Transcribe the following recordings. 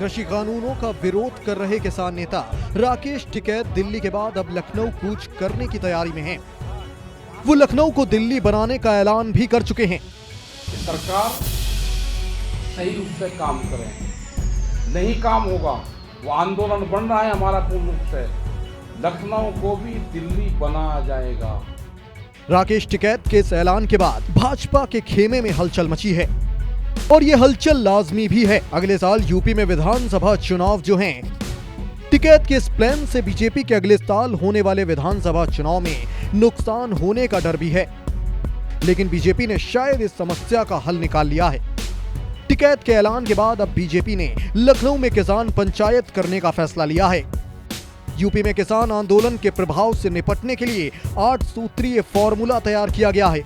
कृषि कानूनों का विरोध कर रहे किसान नेता राकेश टिकैत दिल्ली के बाद अब लखनऊ कूच करने की तैयारी में हैं। वो लखनऊ को दिल्ली बनाने का ऐलान भी कर चुके हैं। सरकार सही रूप से काम करे, नहीं काम होगा वो आंदोलन बन रहा है हमारा पूर्ण रूप से, लखनऊ को भी दिल्ली बनाया जाएगा। राकेश टिकैत के इस ऐलान के बाद भाजपा के खेमे में हलचल मची है और ये हलचल लाजमी भी है। अगले साल यूपी में विधानसभा चुनाव जो हैं, टिकैत के इस प्लान से बीजेपी के अगले साल होने वाले विधानसभा चुनाव में नुकसान होने का डर भी है, लेकिन बीजेपी ने शायद इस समस्या का हल निकाल लिया है। टिकैत के ऐलान के बाद अब बीजेपी ने लखनऊ में किसान पंचायत करने का फैसला लिया है। यूपी में किसान आंदोलन के प्रभाव से निपटने के लिए 8 सूत्रीय फॉर्मूला तैयार किया गया है।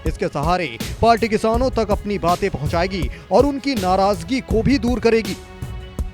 इसके सहारे पार्टी किसानों तक अपनी बातें पहुंचाएगी और उनकी नाराजगी को भी दूर करेगी।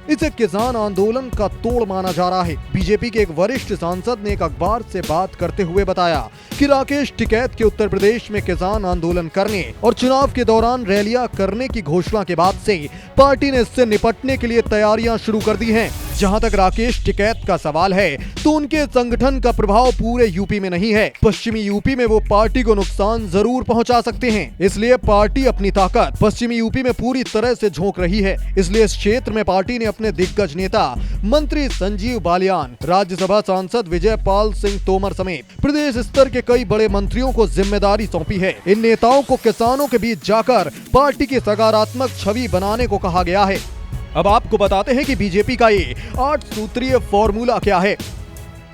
इसे किसान आंदोलन का तोड़ माना जा रहा है। बीजेपी के एक वरिष्ठ सांसद ने एक अखबार से बात करते हुए बताया कि राकेश टिकैत के उत्तर प्रदेश में किसान आंदोलन करने और चुनाव के दौरान रैलियां करने की घोषणा के बाद से पार्टी ने इससे निपटने के लिए तैयारियां शुरू कर दी हैं। जहां तक राकेश टिकैत का सवाल है, तो उनके संगठन का प्रभाव पूरे यूपी में नहीं है। पश्चिमी यूपी में वो पार्टी को नुकसान जरूर पहुंचा सकते हैं, इसलिए पार्टी अपनी ताकत पश्चिमी यूपी में पूरी तरह से झोंक रही है। इसलिए इस क्षेत्र में पार्टी ने अपने दिग्गज नेता मंत्री संजीव बालियान, राज्यसभा सांसद विजय पाल सिंह तोमर समेत प्रदेश स्तर के कई बड़े मंत्रियों को जिम्मेदारी सौंपी है। इन नेताओं को किसानों के बीच जाकर पार्टी की सकारात्मक छवि बनाने को कहा गया है। अब आपको बताते हैं कि बीजेपी का ये 8 सूत्रीय फॉर्मूला क्या है।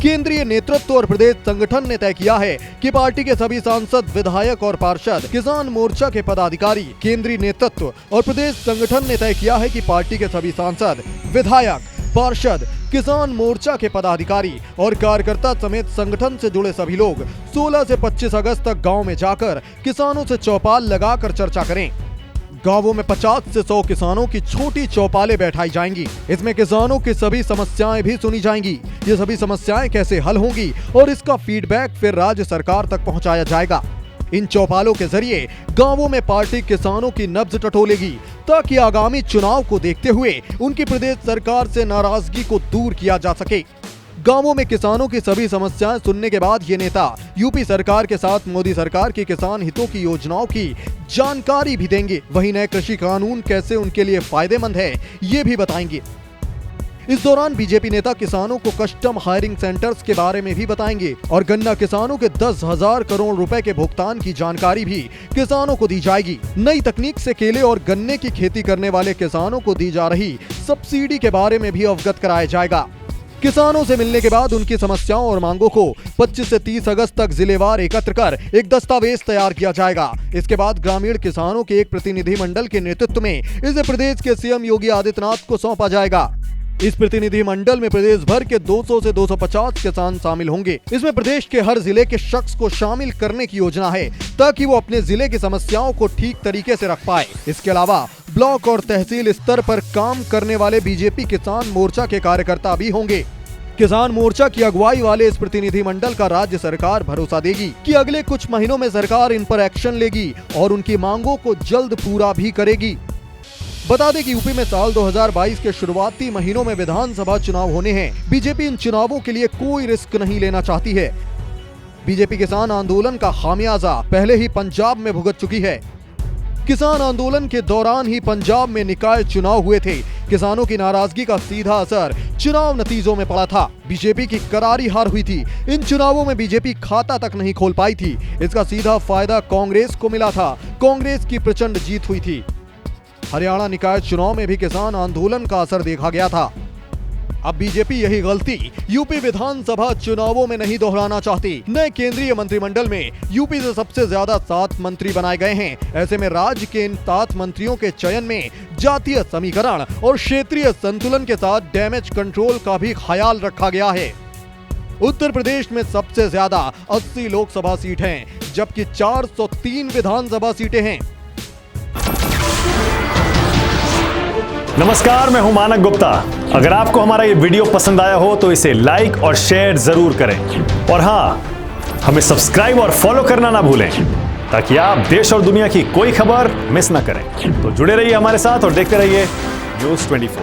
केंद्रीय नेतृत्व और प्रदेश संगठन ने तय किया है कि पार्टी के सभी सांसद, विधायक और पार्षद किसान मोर्चा के पदाधिकारी। केंद्रीय नेतृत्व और प्रदेश संगठन ने तय किया है कि पार्टी के सभी सांसद, विधायक, पार्षद, किसान मोर्चा के पदाधिकारी और कार्यकर्ता समेत संगठन से जुड़े सभी लोग 16 से 25 अगस्त तक गाँव में जाकर किसानों से चौपाल लगाकर चर्चा करें। गांवों में 50 से 100 किसानों की छोटी चौपालें बैठाई जाएंगी। इसमें किसानों की सभी समस्याएं भी सुनी जाएंगी। ये सभी समस्याएं कैसे हल होंगी और इसका फीडबैक फिर राज्य सरकार तक पहुंचाया जाएगा। इन चौपालों के जरिए गांवों में पार्टी किसानों की नब्ज टटोलेगी, ताकि आगामी चुनाव को देखते हुए उनकी प्रदेश सरकार से नाराजगी को दूर किया जा सके। गांवों में किसानों की सभी समस्याएं सुनने के बाद ये नेता यूपी सरकार के साथ मोदी सरकार की किसान हितों की योजनाओं की जानकारी भी देंगे। वहीं नए कृषि कानून कैसे उनके लिए फायदेमंद है, ये भी बताएंगे। इस दौरान बीजेपी नेता किसानों को कस्टम हायरिंग सेंटर्स के बारे में भी बताएंगे और गन्ना किसानों के 10,000 करोड़ रुपए के भुगतान की जानकारी भी किसानों को दी जाएगी। नई तकनीक से केले और गन्ने की खेती करने वाले किसानों को दी जा रही सब्सिडी के बारे में भी अवगत कराया जाएगा। किसानों से मिलने के बाद उनकी समस्याओं और मांगों को 25 से 30 अगस्त तक जिलेवार एकत्र कर एक दस्तावेज तैयार किया जाएगा। इसके बाद ग्रामीण किसानों के एक प्रतिनिधि मंडल के नेतृत्व में इसे प्रदेश के सीएम योगी आदित्यनाथ को सौंपा जाएगा। इस प्रतिनिधि मंडल में प्रदेश भर के 200 से 250 किसान शामिल होंगे। इसमें प्रदेश के हर जिले के शख्स को शामिल करने की योजना है, ताकि वो अपने जिले की समस्याओं को ठीक तरीके से रख पाए। इसके अलावा ब्लॉक और तहसील स्तर पर काम करने वाले बीजेपी किसान मोर्चा के कार्यकर्ता भी होंगे। किसान मोर्चा की अगुवाई वाले इस प्रतिनिधि मंडल का राज्य सरकार भरोसा देगी कि अगले कुछ महीनों में सरकार इन पर एक्शन लेगी और उनकी मांगों को जल्द पूरा भी करेगी। बता दें कि यूपी में साल 2022 के शुरुआती महीनों में विधानसभा चुनाव होने हैं। बीजेपी इन चुनावों के लिए कोई रिस्क नहीं लेना चाहती है। बीजेपी किसान आंदोलन का खामियाजा पहले ही पंजाब में भुगत चुकी है। किसान आंदोलन के दौरान ही पंजाब में निकाय चुनाव हुए थे। किसानों की नाराजगी का सीधा असर चुनाव नतीजों में पड़ा था। बीजेपी की करारी हार हुई थी। इन चुनावों में बीजेपी खाता तक नहीं खोल पाई थी। इसका सीधा फायदा कांग्रेस को मिला था। कांग्रेस की प्रचंड जीत हुई थी। हरियाणा निकाय चुनाव में भी किसान आंदोलन का असर देखा गया था। अब बीजेपी यही गलती यूपी विधानसभा चुनावों में नहीं दोहराना चाहती। नए केंद्रीय मंत्रिमंडल में यूपी से सबसे ज्यादा 7 मंत्री बनाए गए हैं। ऐसे में राज्य के इन 7 मंत्रियों के चयन में जातीय समीकरण और क्षेत्रीय संतुलन के साथ डैमेज कंट्रोल का भी ख्याल रखा गया है। उत्तर प्रदेश में सबसे ज्यादा 80 लोकसभा सीट हैं, जबकि 403 विधानसभा सीटें हैं। नमस्कार, मैं हूं मानक गुप्ता। अगर आपको हमारा ये वीडियो पसंद आया हो तो इसे लाइक और शेयर जरूर करें और हां, हमें सब्सक्राइब और फॉलो करना ना भूलें ताकि आप देश और दुनिया की कोई खबर मिस ना करें। तो जुड़े रहिए हमारे साथ और देखते रहिए न्यूज़ 24।